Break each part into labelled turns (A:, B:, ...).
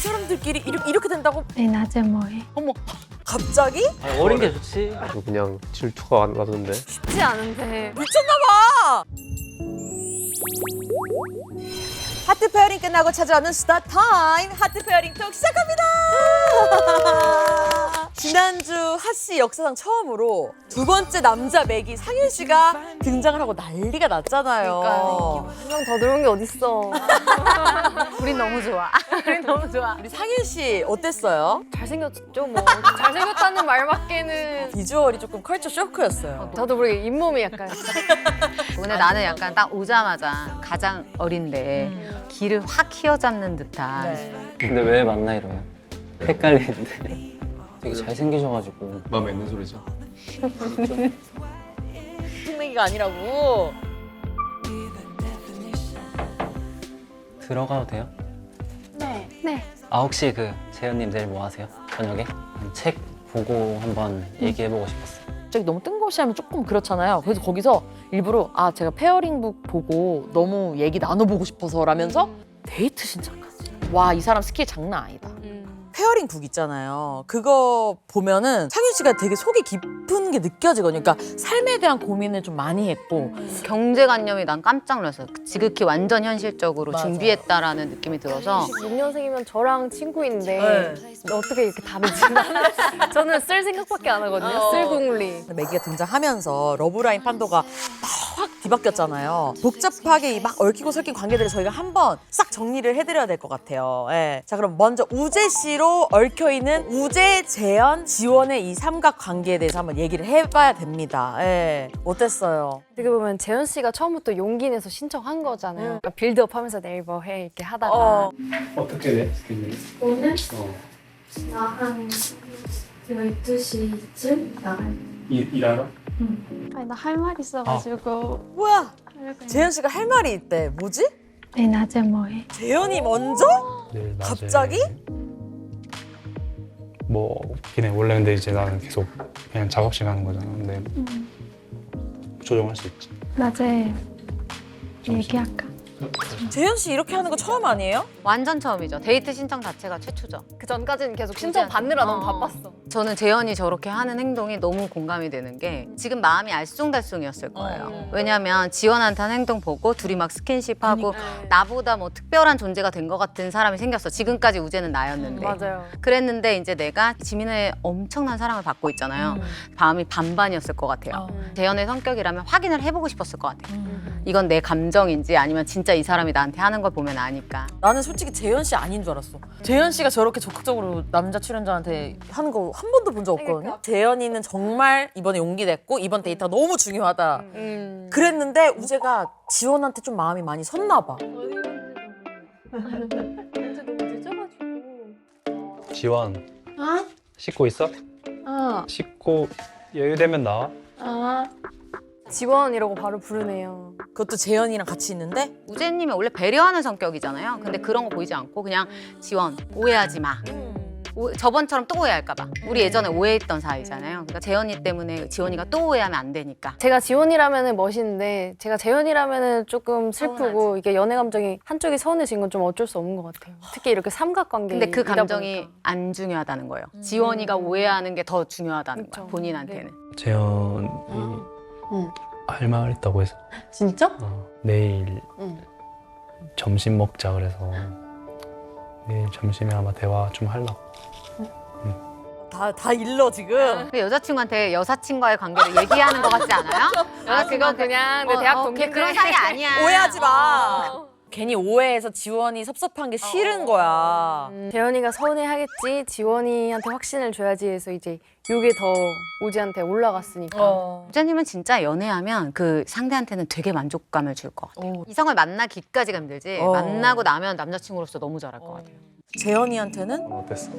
A: 사람들끼리 이렇게 된다고?
B: 네, 낮에 뭐해?
A: 어머, 갑자기?
C: 아니, 어린 게 좋지.
D: 그냥 질투가 안 나던데.
E: 쉽지 않은데.
A: 미쳤나봐! 하트 페어링 끝나고 찾아오는 스타 타임! 하트 페어링 톡 시작합니다! 지난주 하씨 역사상 처음으로 두 번째 남자 맥이 상윤 씨가 등장을 하고 난리가 났잖아요.
E: 한 명 더 들어온 게 어딨어.
F: 우린 너무 좋아. 우린 너무 좋아.
A: 우리 상윤 씨 어땠어요?
E: 잘생겼죠 뭐. 잘생겼다는 말밖에는.
A: 비주얼이 조금 컬처 쇼크였어요.
E: 저도 모르게 잇몸이 약간.
F: 근데 나는 약간 딱 오자마자 가장 어린데 길을 확 휘어잡는 듯한.
A: 네.
C: 근데 왜 만나 이러면? 헷갈리는데. 되게 잘생기셔가지고.
D: 마음에 있는 소리죠.
A: 흉내기가 아니라고.
C: 들어가도 돼요?
F: 네.
C: 아 혹시 그 재현님 내일 뭐 하세요? 저녁에? 책 보고 한번 얘기해보고 싶었어요.
A: 갑자기 너무 뜬금없이 조금 그렇잖아요. 그래서 거기서 일부러 제가 페어링북 보고 너무 얘기 나눠보고 싶어서 라면서 데이트 신청까지. 와, 이 사람 스킬 장난 아니다. 페어링 북 있잖아요. 그거 보면은 상윤 씨가 되게 속이 깊은 게 느껴지거든요. 그러니까 삶에 대한 고민을 좀 많이 했고.
F: 경제관념이 난 깜짝 놀랐어요. 지극히 완전 현실적으로
A: 맞아.
F: 준비했다라는 느낌이 들어서
E: 6년생이면 저랑 친구인데
A: 네.
E: 어떻게 이렇게 다르지? 저는 쓸 생각밖에 안 하거든요. 쓸 궁리.
A: 매기가 등장하면서 러브라인 판도가 확 뒤바뀌었잖아요. 복잡하게 막 얽히고 설킨 관계들을 저희가 한번 싹 정리를 해드려야 될 것 같아요. 예. 자, 그럼 먼저 우재 씨로 얽혀있는 우재, 재현, 지원의 이 삼각 관계에 대해서 한번 얘기를 해봐야 됩니다. 예. 어땠어요?
E: 어떻게 보면 재현 씨가 처음부터 용기 내서 신청한 거잖아요. 그러니까 빌드업 하면서 내일 뭐 해 이렇게 하다가
D: 어떻게 돼? 스케줄이?
B: 오늘
D: 어.
B: 나 한 12시쯤 나갈.
D: 일하러?
B: 아니 나 할 말 있어가지고.
A: 뭐야?
B: 하려고
A: 재현 씨가 할 말이 있대. 뭐지?
B: 네, 낮에 뭐해?
A: 재현이 먼저?
G: 내일 낮에
A: 갑자기?
G: 뭐 없긴 해. 원래 근데 이제 나는 계속 그냥 작업실 가는 거잖아. 근데 조정할 수 있지.
B: 낮에 얘기할까?
A: 재현 씨 이렇게 하는 거 처음 아니에요?
F: 완전 처음이죠. 데이트 신청 자체가 최초죠.
E: 그 전까지는 계속 신청 받느라 너무 바빴어.
F: 저는 재현이 저렇게 하는 행동이 너무 공감이 되는 게 지금 마음이 알쏭달쏭이었을 거예요. 왜냐면 지원한테 한 행동 보고 둘이 막 스킨십하고 나보다 뭐 특별한 존재가 된 것 같은 사람이 생겼어. 지금까지 우재는 나였는데.
E: 맞아요.
F: 그랬는데 이제 내가 지민의 엄청난 사랑을 받고 있잖아요. 마음이 반반이었을 것 같아요. 재현의 성격이라면 확인을 해보고 싶었을 것 같아요. 이건 내 감정인지 아니면 진짜 이 사람이 나한테 하는 걸 보면 아니까.
A: 나는 솔직히 재현 씨 아닌 줄 알았어. 재현 씨가 저렇게 적극적으로 남자 출연자한테 하는 거 한 번도 본 적 없거든요. 재현이는 정말 이번에 용기 냈고 이번 데이트가 너무 중요하다. 그랬는데 우재가 지원한테 좀 마음이 많이 섰나 봐.
G: 지원
B: 어?
G: 씻고 있어?
B: 어.
G: 씻고 여유되면 나와.
B: 어.
E: 지원이라고 바로 부르네요.
A: 그것도 재현이랑 같이 있는데
F: 우재님이 원래 배려하는 성격이잖아요. 근데 그런 거 보이지 않고 그냥 지원 오해하지 마. 저번처럼 또 오해할까 봐. 우리 예전에 오해했던 사이잖아요. 그러니까 재현이 때문에 지원이가 또 오해하면 안 되니까.
E: 제가 지원이라면은 멋있는데 제가 재현이라면은 조금 슬프고 이게 연애 감정이 한쪽이 서운해진 건 좀 어쩔 수 없는 것 같아요. 특히 이렇게 삼각관계.
F: 근데 그 감정이 안 중요하다는 거예요. 지원이가 오해하는 게 더 중요하다는
E: 그쵸.
F: 거야. 본인한테는.
G: 재현이 할 말 있다고 해서
A: 진짜?
G: 내일 점심 먹자 그래서 내일 점심에 아마 대화 좀 하려고.
A: 다 일러 지금.
F: 근데 여자친구한테 여사친과의 관계를 얘기하는 것 같지 않아요?
E: 아 그거 그냥 내 대학 동기인데
F: 그런 사이 아니야.
A: 오해하지 마. 괜히 오해해서 지원이 섭섭한 게 싫은 거야.
E: 재현이가 서운해하겠지. 지원이한테 확신을 줘야지 해서 이제 요게 더 우지한테 올라갔으니까.
F: 우재님은 진짜 연애하면 그 상대한테는 되게 만족감을 줄 것 같아요. 이성을 만나기까지가 힘들지 만나고 나면 남자친구로서 너무 잘할 것 같아요.
A: 재현이한테는
G: 어땠어?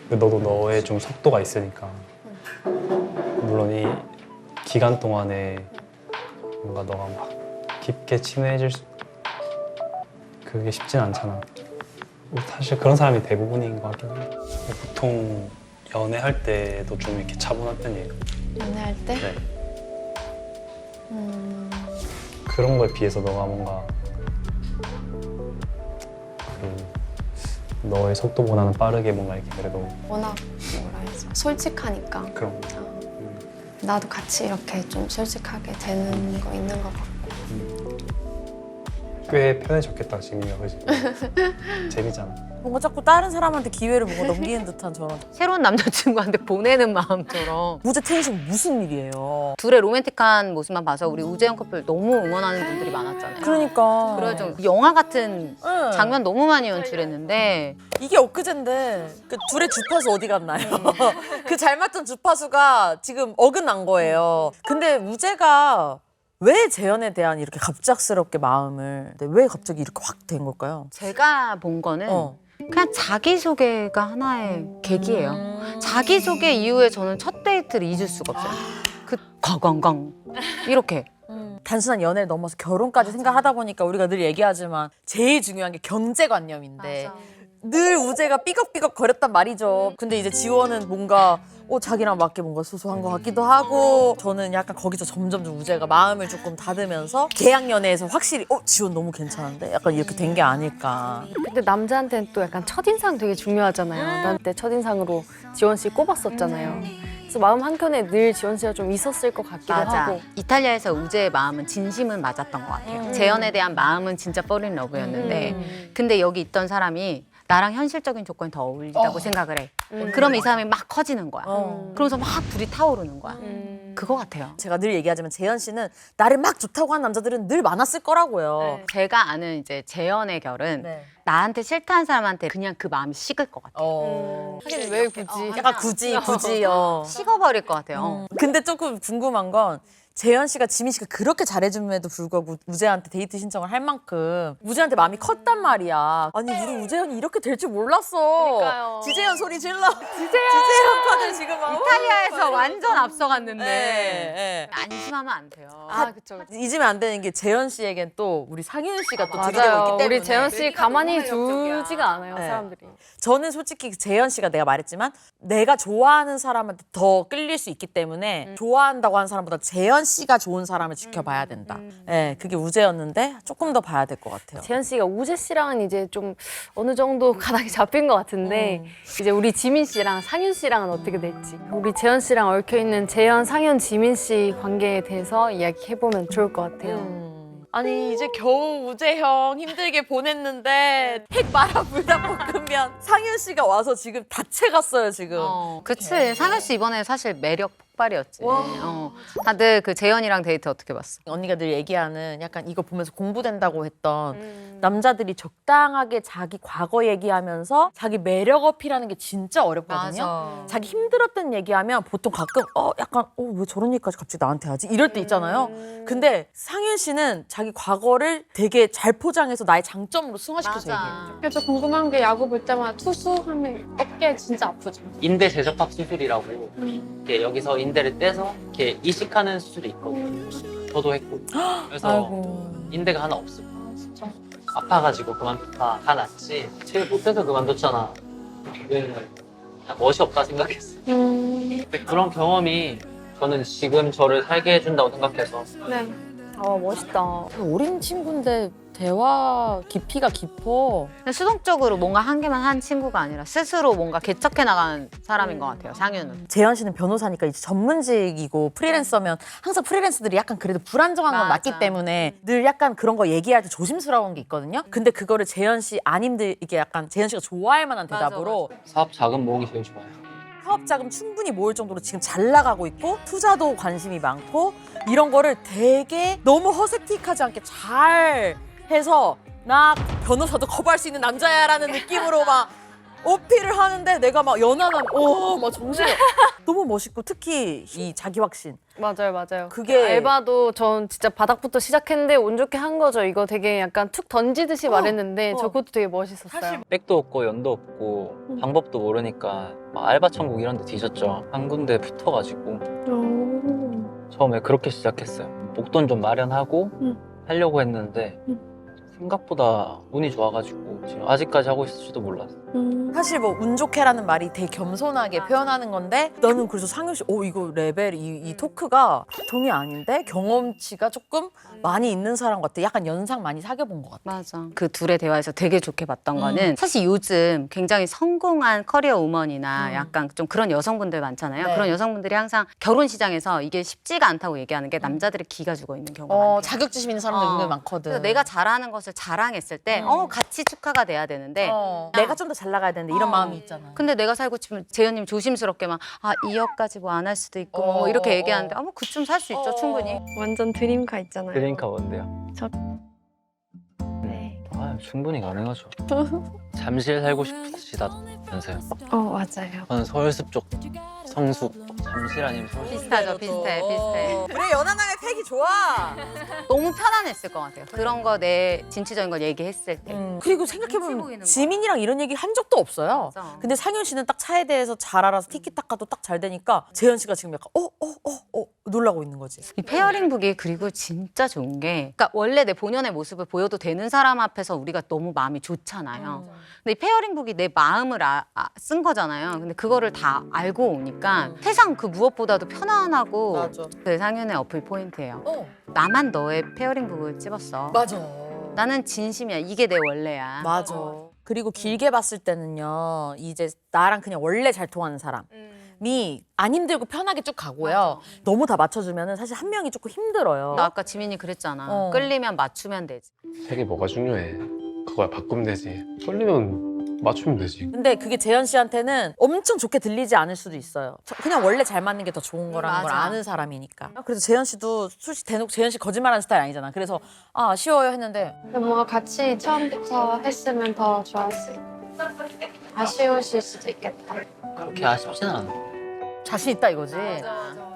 G: 근데 너도 너의 좀 속도가 있으니까 물론 이 기간 동안에 뭔가 너가 막 깊게 친해질 수 그게 쉽진 않잖아. 사실 그런 사람이 대부분인 것 같긴 해. 보통 연애할 때도 좀 이렇게 차분한 편이에요.
B: 연애할 때?
G: 네. 그런 거에 비해서 너가 뭔가 그 너의 속도보다는 빠르게 뭔가 이렇게 그래도
B: 워낙 뭐라 해야지 솔직하니까
G: 그런
B: 나도 같이 이렇게 좀 솔직하게 되는 거 있는 것 같고.
G: 꽤 편해졌겠다 지금이야 그지? 재밌잖아.
A: 뭔가 자꾸 다른 사람한테 기회를 뭔가 넘기는 듯한 저런.
F: 새로운 남자친구한테 보내는 마음처럼
A: 무제 텐션 무슨 일이에요?
F: 둘의 로맨틱한 모습만 봐서 우리 우재현 커플 너무 응원하는 분들이 많았잖아요.
A: 그러니까.
F: 그래 좀 영화 같은
A: 응.
F: 장면 너무 많이 연출했는데
A: 이게 엊그젠데 그 둘의 주파수 어디 갔나요? 그 잘 맞던 주파수가 지금 어긋난 거예요. 근데 우재가 왜 재현에 대한 이렇게 갑작스럽게 마음을 왜 갑자기 이렇게 확 된 걸까요?
F: 제가 본 거는 그냥 자기소개가 하나의 계기예요. 자기소개 이후에 저는 첫 데이트를 잊을 수가 없어요. 그 꽝꽝꽝 이렇게.
A: 단순한 연애를 넘어서 결혼까지 생각하다 보니까 우리가 늘 얘기하지만 제일 중요한 게 경제관념인데 늘 우재가 삐걱삐걱 거렸단 말이죠. 근데 이제 지원은 뭔가 자기랑 맞게 뭔가 소소한 것 같기도 하고 저는 약간 거기서 점점 우재가 마음을 조금 닫으면서 계약 연애에서 확실히 지원 너무 괜찮은데 약간 이렇게 된 게 아닐까.
E: 근데 남자한테는 또 약간 첫인상 되게 중요하잖아요. 난 그때 첫인상으로 지원 씨 꼽았었잖아요. 그래서 마음 한켠에 늘 지원 씨가 좀 있었을 것 같기도
F: 맞아.
E: 하고.
F: 이탈리아에서 우재의 마음은 진심은 맞았던 것 같아요. 재현에 대한 마음은 진짜 fall in love였는데 근데 여기 있던 사람이 나랑 현실적인 조건이 더 어울리다고 생각을 해. 그러면 이 사람이 막 커지는 거야. 그러면서 막 불이 타오르는 거야. 그거 같아요.
A: 제가 늘 얘기하지만 재현 씨는 나를 막 좋다고 하는 남자들은 늘 많았을 거라고요.
F: 제가 아는 이제 재현의 결은 나한테 싫다는 사람한테 그냥 그 마음이 식을 것 같아요.
E: 하긴 왜 굳이.
A: 약간 굳이.
F: 식어버릴 것 같아요.
A: 근데 조금 궁금한 건 재현 씨가 지민 씨가 그렇게 잘해줌에도 불구하고 우재한테 데이트 신청을 할 만큼 우재한테 마음이 컸단 말이야. 아니 우리 우재현이 이렇게 될 줄 몰랐어.
E: 그러니까요.
A: 지재현 소리 질러. 지재현 카드 지금 막.
F: 이탈리아에서 완전 앞서갔는데
A: 네.
F: 안심하면 안 돼요.
E: 그쵸.
A: 잊으면 안 되는 게 재현 씨에겐 또 우리 상윤 씨가 또 기대고
E: 맞아요.
A: 있기 때문에.
E: 우리 재현 씨 가만히 두지가 않아요,
A: 네.
E: 사람들이.
A: 저는 솔직히 재현 씨가 내가 말했지만 내가 좋아하는 사람한테 더 끌릴 수 있기 때문에 좋아한다고 하는 사람보다 재현 씨가 좋은 사람을 지켜봐야 된다. 네, 그게 우재였는데 조금 더 봐야 될 것 같아요.
E: 재현 씨가 우재 씨랑은 이제 좀 어느 정도 가닥이 잡힌 것 같은데 이제 우리 지민 씨랑 상윤 씨랑은 어떻게 될지 우리 재현 씨랑 얽혀있는 재현, 상윤, 지민 씨 관계에 대해서 이야기해보면 좋을 것 같아요.
A: 아니 이제 겨우 우재 형 힘들게 보냈는데 핵 말아 불닭볶음면 상윤 씨가 와서 지금 다채 갔어요 지금.
F: 그치. 상현 씨 이번에 사실 매력 폭발이었지. 다들 그 재현이랑 데이트 어떻게 봤어?
A: 언니가 늘 얘기하는 약간 이거 보면서 공부된다고 했던 남자들이 적당하게 자기 과거 얘기하면서 자기 매력 어필하는 게 진짜 어렵거든요. 자기 힘들었던 얘기하면 보통 가끔 약간 왜 저런 얘기까지 갑자기 나한테 하지? 이럴 때 있잖아요. 근데 상윤 씨는 자기 과거를 되게 잘 포장해서 나의 장점으로 승화시켜서 얘기해요.
B: 그래서 궁금한 게 야구 볼 때마다 투수하면 어깨 진짜 아프죠.
C: 인대 재접합 수술이라고 이렇게 여기서 인대를 떼서 이렇게 이식하는 수술이 있거든요. 저도 했고. 그래서
A: 아이고.
C: 인대가 하나 없어. 아파가지고 그만뒀다. 다 낫지. 제일 못해서 그만뒀잖아. 왜 멋이 없다 생각했어. 근데 그런 경험이 저는 지금 저를 살게 해준다고 생각해서
B: 네.
E: 멋있다.
A: 어린 친구인데 대화 깊이가 깊어.
F: 근데 수동적으로 뭔가 한 개만 한 친구가 아니라 스스로 뭔가 개척해 나가는 사람인 것 같아요, 상윤은.
A: 재현 씨는 변호사니까 이제 전문직이고 프리랜서면 항상 프리랜서들이 약간 그래도 불안정한 건
F: 맞아.
A: 맞기 때문에 늘 약간 그런 거 얘기할 때 조심스러운 게 있거든요. 근데 그거를 재현 씨 안 힘들 이게 약간 재현 씨가 좋아할 만한 대답으로
C: 사업 자금 모으기 제일 좋아요.
A: 사업 자금 충분히 모을 정도로 지금 잘 나가고 있고 투자도 관심이 많고 이런 거를 되게 너무 허세틱하지 않게 잘 해서 나 변호사도 커버할 수 있는 남자야라는 느낌으로 막 어필을 하는데 내가 막 연하남 막 정신이 너무 멋있고 특히 이 자기 확신
E: 맞아요.
A: 그게
E: 알바도 전 진짜 바닥부터 시작했는데 운 좋게 한 거죠. 이거 되게 약간 툭 던지듯이 말했는데 저 그것도 되게 멋있었어요.
C: 백도 없고 연도 없고 방법도 모르니까 막 알바 천국 이런 데 뒤졌죠. 한 군데 붙어가지고 처음에 그렇게 시작했어요. 목돈 좀 마련하고 하려고 했는데 생각보다 운이 좋아가지고 지금 아직까지 하고 있을지도 몰랐어요.
A: 사실 뭐 운 좋게라는 말이 되게 겸손하게 표현하는 건데 나는 그래서 상윤 씨, 이거 레벨 이 토크가 보통이 아닌데 경험치가 조금 많이 있는 사람 같아. 약간 연상 많이 사귀어본 것 같아.
F: 맞아. 그 둘의 대화에서 되게 좋게 봤던 거는 사실 요즘 굉장히 성공한 커리어 우먼이나 약간 좀 그런 여성분들 많잖아요.
A: 네.
F: 그런 여성분들이 항상 결혼 시장에서 이게 쉽지가 않다고 얘기하는 게 남자들의 기가 죽어 있는 경우가 많아요.
A: 자격지심 있는 사람들 은근 많거든.
F: 그래서 내가 잘하는 것을 자랑했을 때 같이 축하가 돼야 되는데
A: 내가 좀 더 잘 나가야 되는데 이런 마음이 있잖아.
F: 근데 내가 살고 싶으면 재현님 조심스럽게 막 2억까지 뭐 안 할 수도 있고 뭐 이렇게 얘기하는데 뭐 그쯤 살 수 있죠 충분히.
B: 완전 드림카 있잖아요.
H: 그러니까 뭔데요?
B: 네.
H: 아, 충분히 가능하죠. 잠실 살고 싶으시다면서요?
B: 맞아요.
H: 저는 서울숲 쪽 성수 잠실 아니면 서울숲.
F: 비슷하죠 비슷해.
A: 그래 연하남의 팩이 좋아.
F: 너무 편안했을 것 같아요. 그런 거 내 진취적인 걸 얘기했을 때.
A: 그리고
F: 눈치 보이는
A: 생각해보면
F: 거야.
A: 지민이랑 이런 얘기 한 적도 없어요.
F: 맞아.
A: 근데 상윤 씨는 딱 차에 대해서 잘 알아서 티키타카도 딱 잘 되니까 재현 씨가 지금 약간 놀라고 있는 거지.
F: 이 페어링북이 그리고 진짜 좋은 게 그러니까 원래 내 본연의 모습을 보여도 되는 사람 앞에서 우리가 너무 마음이 좋잖아요. 근데 이 페어링북이 내 마음을 쓴 거잖아요. 근데 그거를 다 알고 오니까 세상 그 무엇보다도 편안하고
A: 맞아.
F: 그 상윤의 어플 포인트예요.
A: 어,
F: 나만 너의 페어링북을 찝었어.
A: 맞아.
F: 나는 진심이야. 이게 내 원래야.
A: 맞아. 그리고 길게 봤을 때는요, 이제 나랑 그냥 원래 잘 통하는 사람이 안 힘들고 편하게 쭉 가고요. 너무 다 맞춰주면은 사실 한 명이 조금 힘들어요.
F: 나 아까 지민이 그랬잖아. 끌리면 맞추면 되지.
D: 색이 뭐가 중요해. 그걸 바꾸면 되지. 끌리면 맞추면 되지.
A: 근데 그게 재현 씨한테는 엄청 좋게 들리지 않을 수도 있어요. 그냥 원래 잘 맞는 게 더 좋은 거라는 걸
F: 맞아.
A: 아는 사람이니까. 그래서 재현 씨도 솔직히 대놓고 재현 씨 거짓말하는 스타일 아니잖아. 그래서 아쉬워요 했는데
B: 뭔가 같이 처음부터 했으면 더 좋았을 아쉬우실 수도 있겠다.
C: 그렇게 아쉽진 않아.
A: 자신 있다 이거지.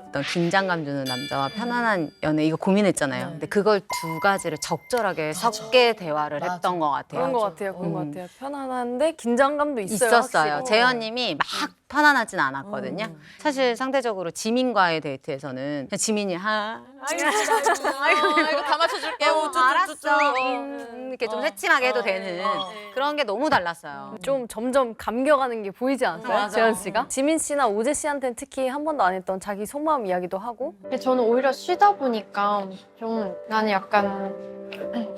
F: 어떤 긴장감 주는 남자와 편안한 연애 이거 고민했잖아요. 근데 그걸 두 가지를 적절하게 섞게 대화를
A: 맞아.
F: 했던 것 같아요.
E: 그런 것 같아요. 그런 것 같아요. 편안한데 긴장감도 있어요.
F: 있었어요.
E: 확실히.
F: 재현님이 막 편안하진 않았거든요. 사실 상대적으로 지민과의 데이트에서는 그냥 지민이
A: 이거 다 맞춰줄게.
F: 알았어. 이렇게 좀 새침하게 해도 되는 그런 게 너무 달랐어요.
E: 좀 점점 감겨가는 게 보이지 않았어요?
A: 맞아.
E: 재현 씨가? 지민 씨나 오재 씨한테는 특히 한 번도 안 했던 자기 속마음 이야기도 하고
B: 근데 저는 오히려 쉬다 보니까 좀 나는 약간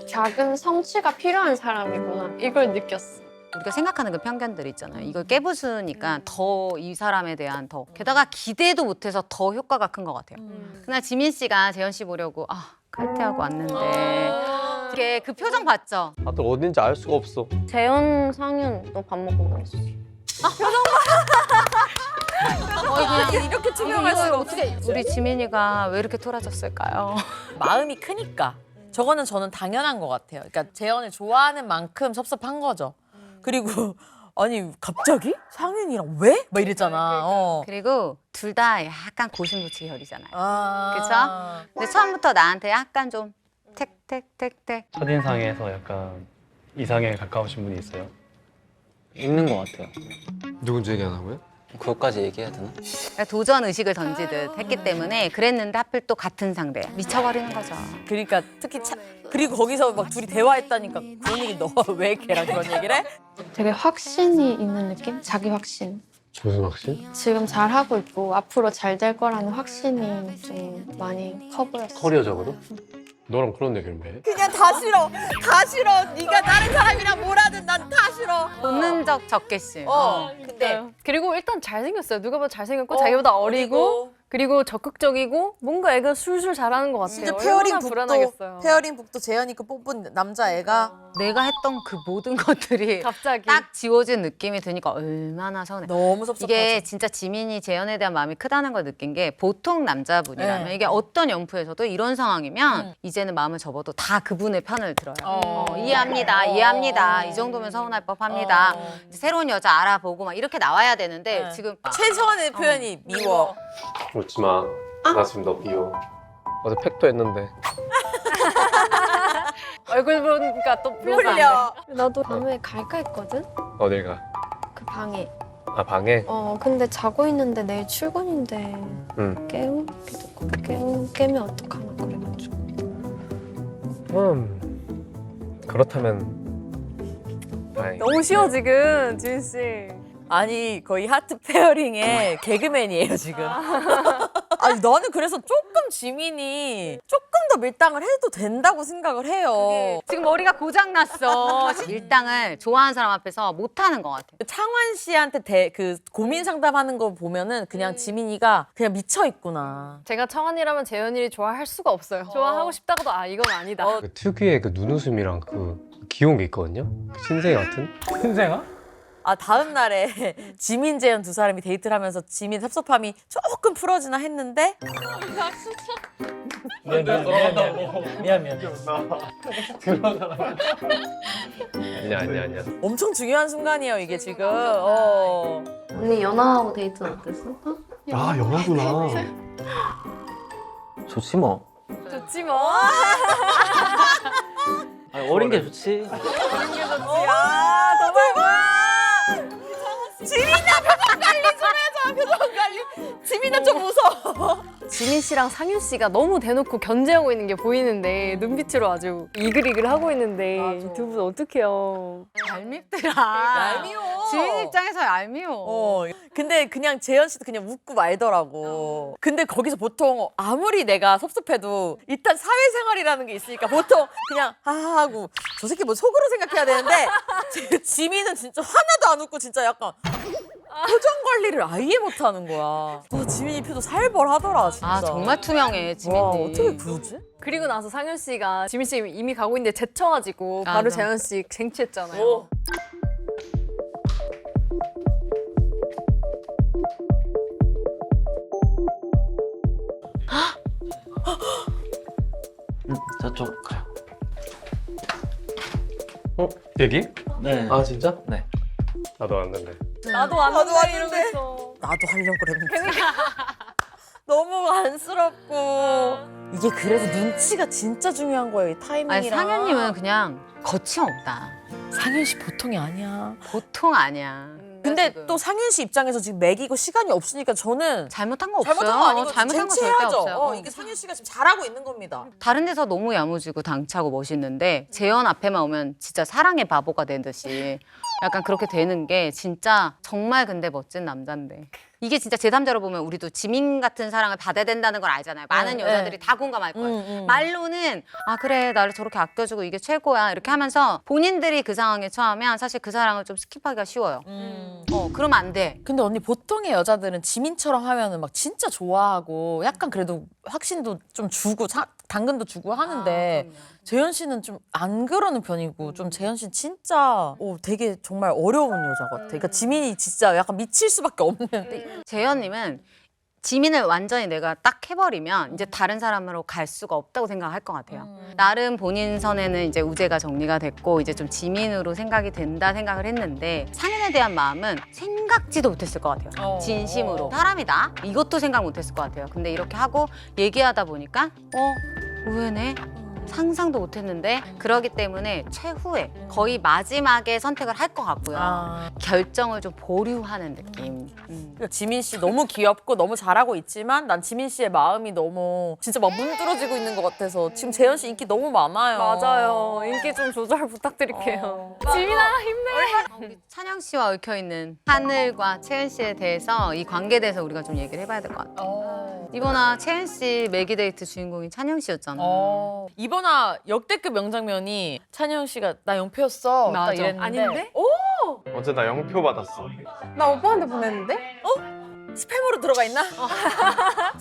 B: 작은 성취가 필요한 사람이구나 이걸 느꼈어.
F: 우리가 생각하는 그 편견들 있잖아요. 이걸 깨부수니까 더 이 사람에 대한 더 게다가 기대도 못해서 더 효과가 큰 것 같아요. 그날 지민 씨가 재현 씨 보려고 칼퇴하고 왔는데 이게 그 표정 봤죠?
D: 다들 어딘지 알 수가 없어.
B: 재현, 상윤 너 밥 먹고 나왔어.
A: 이렇게 투명할
F: 이걸
A: 수가
F: 어떻게 우리 지민이가 왜 이렇게 토라졌을까요?
A: 마음이 크니까. 저거는 저는 당연한 것 같아요. 그러니까 재현을 좋아하는 만큼 섭섭한 거죠. 그리고 아니 갑자기 상윤이랑 왜? 막 이랬잖아.
F: 그리고 둘 다 약간 고슴도치 결이잖아요.
A: 그쵸?
F: 근데 처음부터 나한테 약간 좀 택택택택
G: 첫인상에서 약간 이상형에 가까우신 분이 있어요?
H: 있는 것 같아요.
D: 누군지 얘기 안 하고요?
H: 그것까지 얘기해야 되나?
F: 그러니까 도전 의식을 던지듯 했기 때문에 그랬는데 하필 또 같은 상대 미쳐버리는 거죠.
A: 그러니까 특히 그리고 거기서 막 둘이 대화했다니까 그런 얘기 너 왜 걔랑 그런 얘기를 해?
B: 되게 확신이 있는 느낌? 자기 확신.
D: 무슨 확신?
B: 지금 잘 하고 있고 앞으로 잘 될 거라는 확신이 좀 많이 커 보였어.
D: 커리어적으로? 너랑 그런 얘기를 왜 해?
A: 그냥 다 싫어. 다 싫어. 네가 다른 사람이랑 뭘 하든 난 다 싫어.
F: 본능적 적개심.
A: 근데
E: 그리고 일단 잘생겼어요. 누가 봐도 잘생겼고 자기보다 어리고 그리고 적극적이고 뭔가 애가 술술 잘하는 것 같아요.
A: 진짜
E: 얼마나 불안하겠어요.
A: 페어링북도 재현이 그 뽑은 남자애가
F: 내가 했던 그 모든 것들이
E: 갑자기
F: 딱 지워진 느낌이 드니까 얼마나 서운해.
A: 너무 섭섭하죠.
F: 이게 진짜 지민이 재현에 대한 마음이 크다는 걸 느낀 게 보통 남자분이라면
A: 네.
F: 이게 어떤 연프에서도 이런 상황이면 이제는 마음을 접어도 다 그분의 편을 들어요. 이해합니다. 이해합니다. 이 정도면 서운할 법합니다. 이제 새로운 여자 알아보고 막 이렇게 나와야 되는데
A: 네.
F: 지금
A: 최소한의 표현이 미워.
D: 웃지 마. 나 지금 너 미워. 어제 팩도 했는데.
E: 얼굴 보니까 또
A: 풀려.
B: 나도 밤에 갈까 했거든?
D: 어딜 가?
B: 그 방에.
D: 아 방에?
B: 근데 자고 있는데 내일 출근인데
D: 응.
B: 깨면 어떡하나 그래가지고.
D: 그렇다면 다행이다.
E: 너무 쉬워 지금 지민 씨.
A: 아니 거의 하트 페어링의 개그맨이에요 지금. 아니 나는 그래서 조금 지민이 조금 더 밀당을 해도 된다고 생각을 해요.
F: 지금 머리가 고장났어. 밀당을 좋아하는 사람 앞에서 못하는 것 같아.
A: 창환 씨한테 그 고민 상담하는 거 보면은 그냥 지민이가 그냥 미쳐 있구나.
E: 제가 청한이라면 재현이를 좋아할 수가 없어요. 좋아하고 싶다고도 아 이건 아니다.
D: 그 특유의 그 눈웃음이랑 그 귀여운 게 있거든요. 그 신생 같은.
G: 신생아?
A: 아 다음 날에 지민 재현 두 사람이 데이트를 하면서 지민 섭섭함이 조금 풀어지나 했는데
G: 미안.
D: 아니야.
A: 엄청 중요한 순간이에요 이게 지금.
B: 언니 연하하고 데이트 어땠어?
I: 아 연하구나.
C: 좋지 뭐.
E: 좋지 뭐.
C: 아니, 어린 게 좋지.
A: 아 정말 지민아 표정 관리 좀 해줘. 표정 관리. 지민아 좀 웃어.
E: 지민 씨랑 상윤 씨가 너무 대놓고 견제하고 있는 게 보이는데 눈빛으로 아주 이글이글 하고 있는데 이 두 분 어떡해요.
F: 얄밉더라.
A: 얄미워.
F: 지민 입장에서 얄미워.
A: 근데 그냥 재현 씨도 그냥 웃고 말더라고. 근데 거기서 보통 아무리 내가 섭섭해도 일단 사회생활이라는 게 있으니까 보통 그냥 하고 저 새끼 뭐 속으로 생각해야 되는데 지민은 진짜 하나도 안 웃고 진짜 약간 표정 관리를 아예 못하는 거야. 지민이 표정 살벌하더라 진짜.
F: 아 정말 투명해 지민이.
A: 와, 어떻게 그러지?
E: 그리고 나서 상윤 씨가 지민 씨 이미 가고 있는데 제쳐가지고 바로
F: 맞아.
E: 재현 씨 쟁취했잖아요.
C: 저쪽 가요.
D: 얘기?
C: 네.
I: 아 진짜?
C: 네.
D: 나도 왔는데.
E: 나도 왔는데
A: 왔는데.
E: 이러면서.
A: 나도 하려고 그랬는데. 너무 안쓰럽고. 이게 그래서 눈치가 진짜 중요한 거예요, 이
F: 아니
A: 타이밍이랑.
F: 상현님은 그냥 거침없다.
A: 상윤 씨 보통이 아니야.
F: 보통 아니야.
A: 근데 또 상윤 씨 입장에서 지금 먹이고 시간이 없으니까 저는
F: 잘못한 거 없어요.
A: 잘못한 거 아니고
F: 잘못한 거 절대
A: 쟁취해야죠.
F: 없어요.
A: 이게 상윤 씨가 지금 잘하고 있는 겁니다.
F: 다른 데서 너무 야무지고 당차고 멋있는데 재현 앞에만 오면 진짜 사랑의 바보가 된 듯이 약간 그렇게 되는 게 진짜 정말 근데 멋진 남잔데 이게 진짜 제3자로 보면 우리도 지민 같은 사랑을 받아야 된다는 걸 알잖아요. 많은
A: 네,
F: 여자들이
A: 네.
F: 다 공감할 거예요. 말로는 아 그래 나를 저렇게 아껴주고 이게 최고야 이렇게 하면서 본인들이 그 상황에 처하면 사실 그 사랑을 좀 스킵하기가 쉬워요. 그러면 안 돼.
A: 근데 언니 보통의 여자들은 지민처럼 하면은 막 진짜 좋아하고 약간 그래도 확신도 좀 주고 당근도 주고 하는데 재현 씨는 좀 안 그러는 편이고 좀 재현 씨는 진짜 되게 정말 어려운 여자 같아. 그러니까 지민이 진짜 약간 미칠 수밖에 없는.
F: 재현님은 지민을 완전히 내가 딱 해버리면 이제 다른 사람으로 갈 수가 없다고 생각할 것 같아요. 나름 본인 선에는 이제 우재가 정리가 됐고 이제 좀 지민으로 생각이 된다 생각을 했는데 상현에 대한 마음은 생각지도 못했을 것 같아요. 진심으로. 사람이다? 이것도 생각 못했을 것 같아요. 근데 이렇게 하고 얘기하다 보니까 의외네? 상상도 못했는데 그러기 때문에 최후에 거의 마지막에 선택을 할 것 같고요. 결정을 좀 보류하는 느낌.
A: 그러니까 지민 씨 너무 귀엽고 너무 잘하고 있지만 난 지민 씨의 마음이 너무 진짜 막 문드러지고 있는 것 같아서 지금 재현 씨 인기 너무 많아요.
E: 맞아요. 인기 좀 조절 부탁드릴게요. 지민아 힘내.
F: 찬영 씨와 얽혀 있는 하늘과 채은 씨에 대해서 이 관계에 대해서 우리가 좀 얘기를 해봐야 될 것 같아요. 이번아 채은 씨 매기 데이트 주인공이 찬영 씨였잖아.
A: 이번아 역대급 명장면이 찬영 씨가 나 영표였어. 딱
F: 맞아.
A: 이랬는데.
E: 아닌데?
I: 어제 나 영표 받았어.
E: 나 오빠한테 보냈는데?
A: 스팸으로 들어가 있나?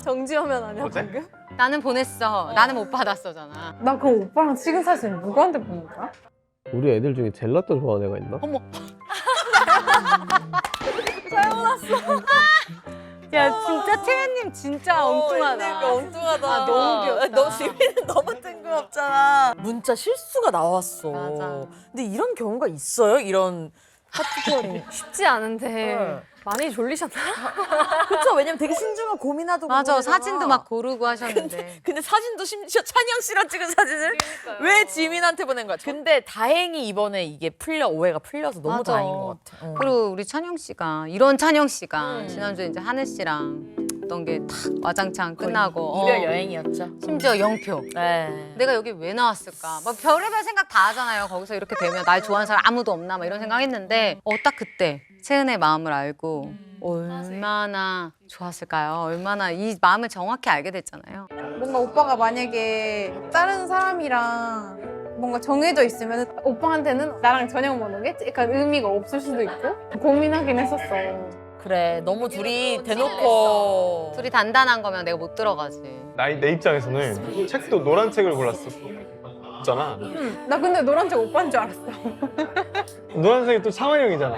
E: 정지하면 아니야
I: 어제?
E: 방금?
F: 나는 보냈어. 나는 못 받았어잖아.
J: 나 그럼 오빠랑 찍은 사진 누구한테 보낸 거야?
I: 우리 애들 중에 젤라또 좋아하는 애가 있나?
F: 야 진짜 채은님 진짜 엉뚱하다.
A: 엉뚱하다.
F: 아, 너무 귀엽다.
A: 너 지민은 너무 뜬금없잖아. 문자 실수가 나왔어.
F: 맞아.
A: 근데 이런 경우가 있어요? 이런 하트 페어링.
E: 쉽지 않은데
A: 네.
E: 많이 졸리셨나?
A: 그쵸? 왜냐면 되게 신중하고 고민하고
F: 맞아
A: 보내잖아.
F: 사진도 막 고르고 하셨는데.
A: 근데 사진도 심지어 찬영 씨랑 찍은 사진을 왜 지민한테 보낸 거야? 근데 다행히 이번에 이게 오해가 풀려서 너무
F: 맞아.
A: 다행인 것 같아.
F: 그리고 우리 찬영 씨가 이런 찬영 씨가 지난주에 이제 하늘 씨랑 있었던 게 다 와장창 끝나고
A: 이별 여행이었죠.
F: 심지어 영표.
A: 네.
F: 내가 여기 왜 나왔을까? 막 별의별 생각 다 하잖아요. 거기서 이렇게 되면 날 좋아하는 사람 아무도 없나? 막 이런 생각했는데 딱 그때 채은의 마음을 알고 얼마나 좋았을까요? 얼마나 이 마음을 정확히 알게 됐잖아요.
J: 뭔가 오빠가 만약에 다른 사람이랑 뭔가 정해져 있으면 오빠한테는 나랑 저녁 먹는 게 약간 의미가 없을 수도 있고 고민하긴 했었어.
A: 그래, 너무 둘이 대놓고.
F: 둘이 단단한 거면 내가 못 들어가지.
I: 내 입장에서는 책도 노란 책을 골랐었잖아.
J: 나 근데 노란색 오빠인 줄 알았어.
I: 노란색이 또 상환이 형이잖아.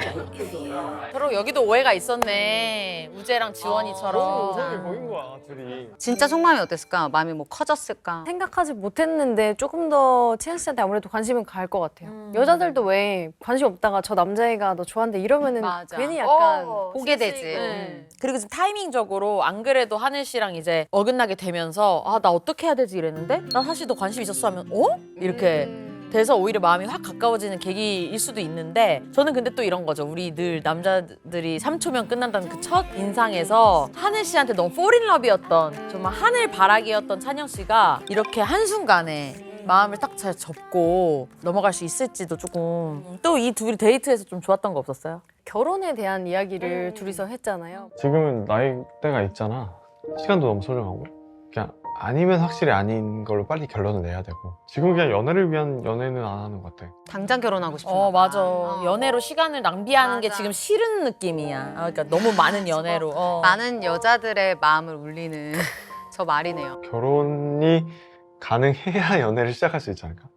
A: 서로 여기도 오해가 있었네. 우재랑 지원이처럼.
I: 우선이 보인 거야, 둘이.
F: 진짜 속마음이 어땠을까? 마음이 뭐 커졌을까?
E: 생각하지 못했는데 조금 더 채연 씨한테 아무래도 관심은 갈 것 같아요. 여자들도 왜 관심 없다가 저 남자애가 너 좋아한대 이러면은
F: 맞아.
E: 괜히 약간
F: 보게 되지.
E: 네.
A: 그리고 지금 타이밍적으로 안 그래도 하늘 씨랑 이제 어긋나게 되면서 아, 나 어떻게 해야 되지 이랬는데 나 사실 너 관심 있었어 하면 이렇게 돼서 오히려 마음이 확 가까워지는 계기일 수도 있는데 저는 근데 또 이런 거죠. 우리 늘 남자들이 3초면 끝난다는 그 첫 인상에서 하늘 씨한테 너무 폴인러브였던 정말 하늘 바라기였던 찬영 씨가 이렇게 한순간에 마음을 딱 잘 접고 넘어갈 수 있을지도 조금 또 이 둘이 데이트에서 좀 좋았던 거 없었어요?
E: 결혼에 대한 이야기를 둘이서 했잖아요.
I: 지금은 나이대가 있잖아. 시간도 너무 소중하고. 그냥 아니면 확실히 아닌 걸로 빨리 결론을 내야 되고. 지금 그냥 연애를 위한 연애는 안 하는 것 같아.
F: 당장 결혼하고 싶어.
A: 맞아. 연애로 시간을 낭비하는 게
F: 맞아.
A: 지금 싫은 느낌이야. 그러니까 너무 많은 연애로.
F: 많은 여자들의 마음을 울리는 저 말이네요.
I: 결혼이 가능해야 연애를 시작할 수 있지 않을까?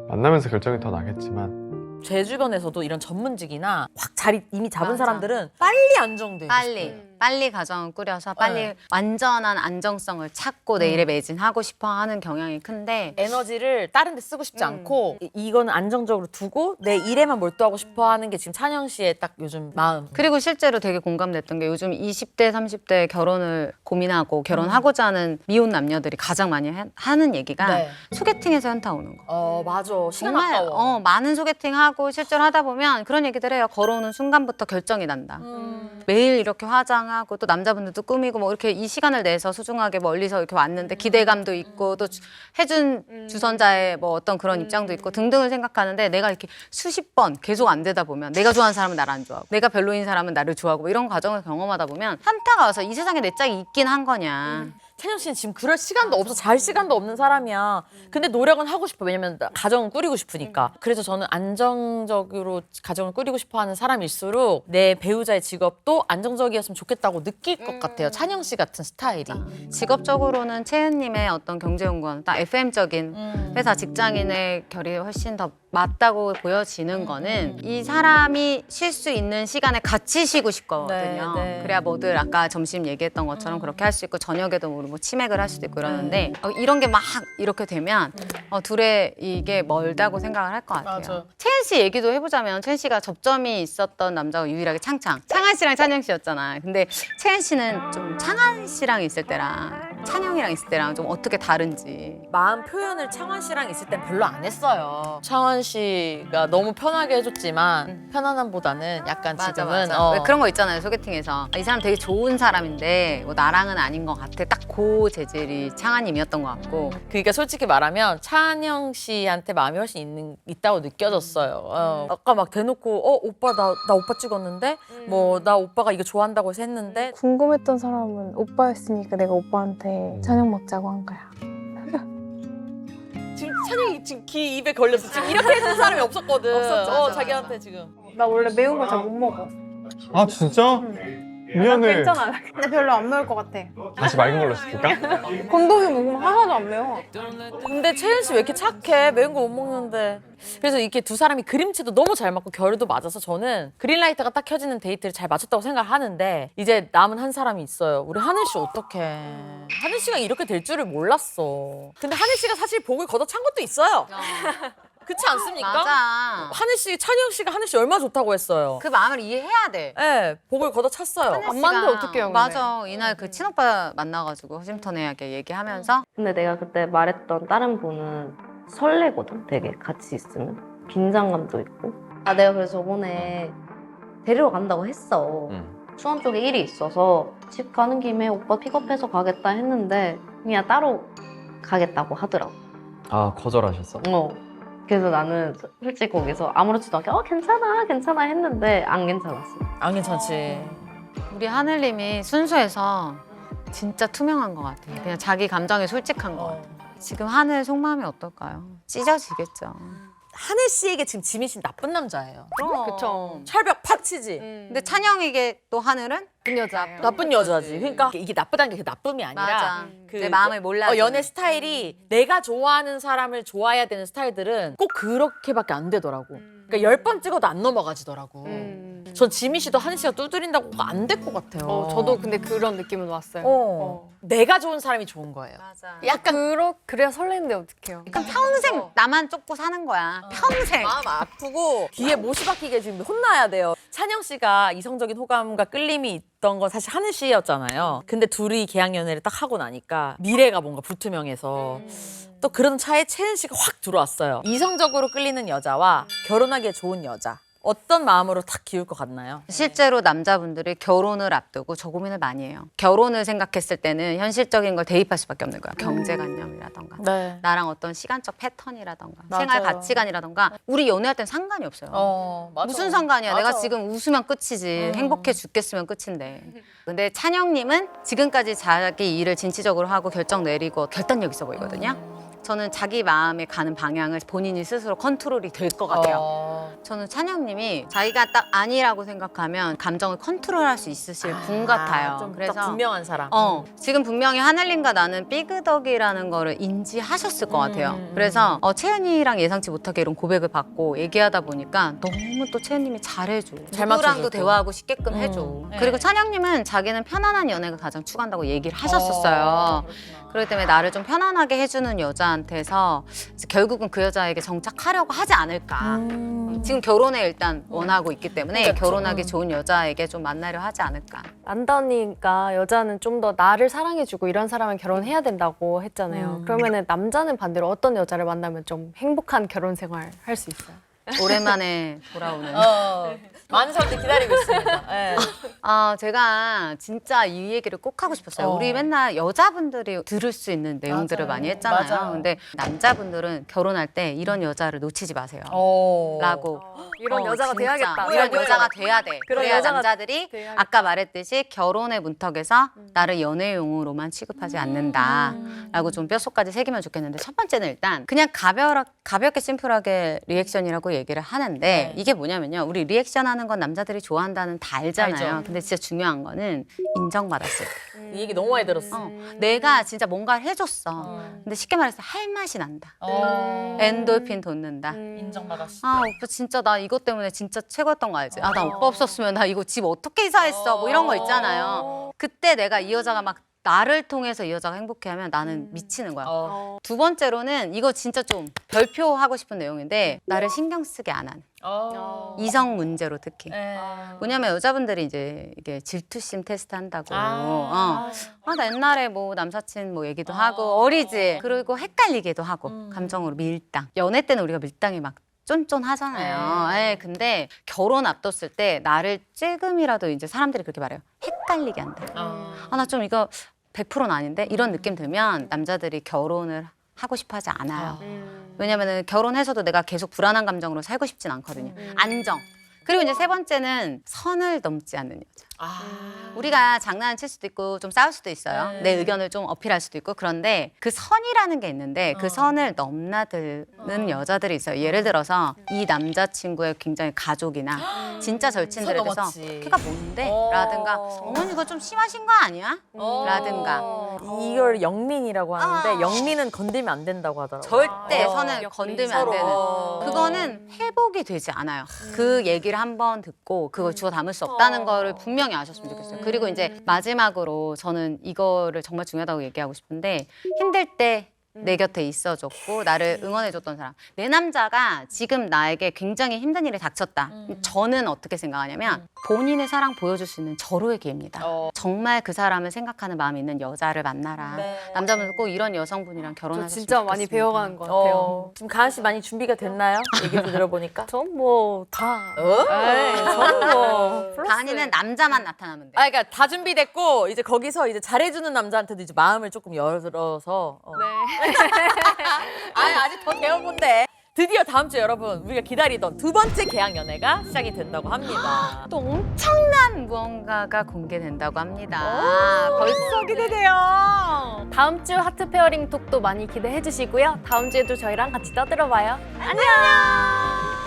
I: 만나면서 결정이 더 나겠지만
A: 제 주변에서도 이런 전문직이나 확 자리 이미 잡은
F: 맞아.
A: 사람들은 빨리 안정돼.
F: 빨리 가정을 꾸려서 빨리 완전한 안정성을 찾고 내 일에 매진하고 싶어 하는 경향이 큰데
A: 에너지를 다른 데 쓰고 싶지 않고 이거는 안정적으로 두고 내 일에만 몰두하고 싶어 하는 게 지금 찬영 씨의 딱 요즘 마음.
F: 그리고 실제로 되게 공감됐던 게 요즘 20대, 30대 결혼을 고민하고 결혼하고자 하는 미혼 남녀들이 가장 많이 하는 얘기가
A: 네.
F: 소개팅에서 현타 오는 거.
A: 맞아. 시간
F: 정말
A: 아까워.
F: 많은 소개팅하고 실제로 하다 보면 그런 얘기들 해요. 걸어오는 순간부터 결정이 난다. 매일 이렇게 화장하고 또 남자분들도 꾸미고 뭐 이렇게 이 시간을 내서 소중하게 멀리서 이렇게 왔는데 기대감도 있고 또 해준 주선자의 뭐 어떤 그런 입장도 있고 등등을 생각하는데 내가 이렇게 수십 번 계속 안 되다 보면 내가 좋아하는 사람은 나를 안 좋아하고 내가 별로인 사람은 나를 좋아하고 뭐 이런 과정을 경험하다 보면 현타가 와서 이 세상에 내 짝이 있긴 한 거냐.
A: 찬영 씨는 지금 그럴 시간도 없어. 잘 시간도 없는 사람이야. 근데 노력은 하고 싶어. 왜냐면 가정을 꾸리고 싶으니까. 그래서 저는 안정적으로 가정을 꾸리고 싶어 하는 사람일수록 내 배우자의 직업도 안정적이었으면 좋겠다고 느낄 것 같아요. 찬영 씨 같은 스타일이.
F: 직업적으로는 채은님의 어떤 경제연구원, 딱 FM적인 회사 직장인의 결이 훨씬 더 맞다고 보여지는 거는 이 사람이 쉴 수 있는 시간에 같이 쉬고 싶거든요.
A: 네, 네.
F: 그래야 뭐들 아까 점심 얘기했던 것처럼 그렇게 할 수 있고 저녁에도 뭐 치맥을 할 수도 있고 이러는데 이런 게 막 이렇게 되면 둘의 이게 멀다고 생각을 할 것 같아요.
A: 맞아.
F: 채은 씨 얘기도 해보자면 채은 씨가 접점이 있었던 남자가 유일하게 창한 씨랑 찬영 씨였잖아. 근데 채은 씨는 좀 창한 씨랑 있을 때랑 찬영이랑 있을 때랑 좀 어떻게 다른지.
A: 마음 표현을 창원 씨랑 있을 땐 별로 안 했어요. 창원 씨가 너무 편하게 해줬지만 편안함보다는 약간 지금은
F: 왜 그런 거 있잖아요. 소개팅에서 이 사람 되게 좋은 사람인데 뭐 나랑은 아닌 것 같아. 딱 그 재질이 창아님이었던 것 같고.
A: 그러니까 솔직히 말하면 찬영 씨한테 마음이 훨씬 있다고 느껴졌어요. 아까 막 대놓고 오빠 나 오빠 찍었는데 뭐 나 오빠가 이거 좋아한다고 해서 했는데
B: 궁금했던 사람은 오빠였으니까 내가 오빠한테 저녁 먹자고 한 거야.
A: 지금 찬영이 지금 귀 입에 걸렸어. 지금 이렇게 해준 사람이 없었거든.
B: 없었죠.
A: 자기한테 지금.
J: 나 원래 매운 거 잘 못 먹어.
I: 아 진짜? 미안해.
J: 괜찮아. 근데 별로 안 매울 것 같아.
I: 다시 맑은 걸로 시킬까?
J: 건더기 먹으면 하나도 안 매워.
A: 근데 채연 씨 왜 이렇게 착해? 매운 거 못 먹는데. 그래서 이렇게 두 사람이 그림체도 너무 잘 맞고 결도 맞아서 저는 그린라이트가 딱 켜지는 데이트를 잘 맞췄다고 생각하는데 이제 남은 한 사람이 있어요. 우리 하늘 씨 어떡해. 하늘 씨가 이렇게 될 줄을 몰랐어. 근데 하늘 씨가 사실 복을 걷어찬 것도 있어요. 그렇지 않습니까?
F: 맞아.
A: 하늘 씨, 찬영 씨가 하늘 씨 얼마나 좋다고 했어요.
F: 그 마음을 이해해야 돼.
A: 네, 복을 걷어찼어요.
J: 안 맞는데 어떡해요, 근데.
F: 맞아. 이날 그 친오빠 만나가지고 허심탄회하게 얘기하면서
K: 근데 내가 그때 말했던 다른 분은 설레거든, 되게 같이 있으면. 긴장감도 있고. 내가 그래서 저번에 데리러 간다고 했어. 수원 쪽에 일이 있어서 집 가는 김에 오빠 픽업해서 가겠다 했는데 그냥 따로 가겠다고 하더라고.
H: 아, 거절하셨어?
K: 그래서 나는 솔직히 거기서 아무렇지도 않게 괜찮아 괜찮아 했는데 안 괜찮았어.
A: 안 괜찮지.
F: 우리 하늘님이 순수해서 진짜 투명한 것 같아요. 그냥 자기 감정에 솔직한 것 같아요. 지금 하늘 속마음이 어떨까요? 찢어지겠죠.
A: 하늘 씨에게 지금 지민 씨는 나쁜 남자예요.
F: 그럼.
E: 그쵸.
A: 철벽 팍 치지.
F: 근데 찬영에게 또 하늘은
E: 그 여자예요.
A: 나쁜 여자지. 그러니까 이게 나쁘다는 게 그 나쁨이 아니라
F: 맞아.
A: 그
F: 내 마음을 몰라.
A: 연애 스타일이 내가 좋아하는 사람을 좋아해야 되는 스타일들은 꼭 그렇게밖에 안 되더라고. 그러니까 10번 찍어도 안 넘어가지더라고. 전 지민 씨도 하늘 씨가 두드린다고 안 될 것 같아요.
E: 저도 근데 그런 느낌은 왔어요.
A: 내가 좋은 사람이 좋은 거예요.
F: 맞아.
E: 약간 그래야 설레는데 어떡해요.
F: 그럼 평생 나만 쫓고 사는 거야. 평생.
A: 마음 아프고 귀에 못이 박히게 지금 혼나야 돼요. 찬영 씨가 이성적인 호감과 끌림이 있던 건 사실 하늘 씨였잖아요. 근데 둘이 계약 연애를 딱 하고 나니까 미래가 뭔가 불투명해서 또 그런 차에 채은 씨가 확 들어왔어요. 이성적으로 끌리는 여자와 결혼하기에 좋은 여자. 어떤 마음으로 탁 기울 것 같나요?
F: 실제로 남자분들이 결혼을 앞두고 저 고민을 많이 해요. 결혼을 생각했을 때는 현실적인 걸 대입할 수밖에 없는 거야. 경제관념이라던가
A: 네.
F: 나랑 어떤 시간적 패턴이라던가
A: 맞아요.
F: 생활 가치관이라던가 우리 연애할 땐 상관이 없어요.
A: 맞아.
F: 무슨 상관이야.
A: 맞아.
F: 내가 지금 웃으면 끝이지. 행복해 죽겠으면 끝인데. 근데 찬영님은 지금까지 자기 일을 진취적으로 하고 결정 내리고 결단력 있어 보이거든요. 저는 자기 마음에 가는 방향을 본인이 스스로 컨트롤이 될 것 같아요. 저는 찬영님이 자기가 딱 아니라고 생각하면 감정을 컨트롤할 수 있으실 분 같아요.
A: 좀
F: 그래서
A: 분명한 사람.
F: 지금 분명히 하늘님과 나는 삐그덕이라는 거를 인지하셨을 것 같아요. 그래서 채은이랑 예상치 못하게 이런 고백을 받고 얘기하다 보니까 너무 또 채은님이 잘해줘.
A: 잘
F: 누구랑도
A: 맞춰주고.
F: 대화하고 싶게끔 해줘.
A: 네.
F: 그리고 찬영님은 자기는 편안한 연애가 가장 추구한다고 얘기를 하셨었어요. 그렇기 때문에 나를 좀 편안하게 해주는 여자한테서 이제 결국은 그 여자에게 정착하려고 하지 않을까. 지금 결혼에 일단 원하고 있기 때문에
A: 그렇죠.
F: 결혼하기 좋은 여자에게 좀 만나려 하지 않을까.
E: 난다니까 여자는 좀 더 나를 사랑해주고 이런 사람을 결혼해야 된다고 했잖아요. 그러면은 남자는 반대로 어떤 여자를 만나면 좀 행복한 결혼 생활 할 수 있어요?
F: 오랜만에 돌아오는.
A: 많은 사람들이 기다리고 있습니다. 네.
F: 제가 진짜 이 얘기를 꼭 하고 싶었어요. 우리 맨날 여자분들이 들을 수 있는 내용들을 많이 했잖아요.
A: 맞아요.
F: 근데 남자분들은 결혼할 때 이런 여자를 놓치지 마세요. 라고.
E: 이런 여자가
F: 진짜.
E: 돼야겠다.
F: 이런 여자가 돼야 돼.
E: 그런
F: 그래야
E: 여자가
F: 남자들이
E: 돼야겠다.
F: 아까 말했듯이 결혼의 문턱에서 나를 연애용으로만 취급하지 않는다. 라고 좀 뼛속까지 새기면 좋겠는데 첫 번째는 일단 그냥 가볍게 심플하게 리액션이라고 얘기를 하는데 이게 뭐냐면요. 우리 리액션하는 건 남자들이 좋아한다는 다 알잖아요.
A: 알죠.
F: 근데 진짜 중요한 거는 인정받았을 때.
A: 이 얘기 너무 많이 들었어.
F: 내가 진짜 뭔가를 해줬어. 근데 쉽게 말해서 할 맛이 난다. 엔돌핀 돋는다.
A: 인정받았어.
F: 오빠 진짜 나 이것 때문에 진짜 최고였던 거 알지? 나 오빠 없었으면 나 이거 집 어떻게 이사했어? 뭐 이런 거 있잖아요. 그때 내가 이 여자가 막 나를 통해서 이 여자가 행복해하면 나는 미치는 거야. 두 번째로는 이거 진짜 좀 별표하고 싶은 내용인데 나를 신경 쓰게 안 하는. 이성 문제로 특히. 뭐냐면 여자분들이 이제 이게 질투심 테스트 한다고. 나 옛날에 뭐 남사친 뭐 얘기도 하고 어리지. 그리고 헷갈리기도 하고 감정으로 밀당. 연애 때는 우리가 밀당이 막 쫀쫀하잖아요. 근데 결혼 앞뒀을 때 나를 조금이라도 이제 사람들이 그렇게 말해요. 헷갈리게 한다. 나 좀 이거 100%는 아닌데 이런 느낌 들면 남자들이 결혼을 하고 싶어 하지 않아요. 왜냐면은 결혼해서도 내가 계속 불안한 감정으로 살고 싶진 않거든요. 안정. 그리고 이제 세 번째는 선을 넘지 않는 여자. 우리가 장난을 칠 수도 있고 좀 싸울 수도 있어요. 내 의견을 좀 어필할 수도 있고 그런데 그 선이라는 게 있는데 그 선을 넘나드는 여자들이 있어요. 예를 들어서 이 남자친구의 굉장히 가족이나 진짜 절친들에 대해서 걔가 뭔데? 라든가 어머니 이거 좀 심하신 거 아니야? 라든가
A: 이걸 영민이라고 하는데 영민은 건들면 안 된다고 하더라고요.
F: 절대 선을 건들면 안 되는 그거는 회복이 되지 않아요. 그 얘기를 한번 듣고 그걸 주워 담을 수 없다는 거를 분명히 아셨으면 좋겠어요. 그리고 이제 마지막으로 저는 이거를 정말 중요하다고 얘기하고 싶은데 힘들 때 내 곁에 있어줬고 나를 응원해줬던 사람. 내 남자가 지금 나에게 굉장히 힘든 일이 닥쳤다. 저는 어떻게 생각하냐면 본인의 사랑 보여줄 수 있는 절호의 기회입니다. 정말 그 사람을 생각하는 마음이 있는 여자를 만나라. 남자분들 꼭 이런 여성분이랑 결혼하셨으면
E: 진짜
F: 좋겠습니다.
E: 많이 배워가는 것 같아요.
A: 지금 가은 씨 많이 준비가 됐나요? 얘기 들어보니까.
E: 전 뭐 다.
A: 어?
E: 전 뭐.
F: 가은이는 나타나는 남자만 나타나면 돼.
A: 아, 그러니까 다 준비됐고 이제 거기서 이제 잘해주는 남자한테도 이제 마음을 조금 열어서.
E: 네.
A: 아직 더 배워본대. 드디어 다음 주에 여러분 우리가 기다리던 두 번째 계약 연애가 시작이 된다고 합니다.
F: 또 엄청난 무언가가 공개된다고 합니다.
A: 벌써 기대돼요.
E: 다음 주 하트 페어링 톡도 많이 기대해 주시고요. 다음 주에도 저희랑 같이 떠들어봐요. 안녕.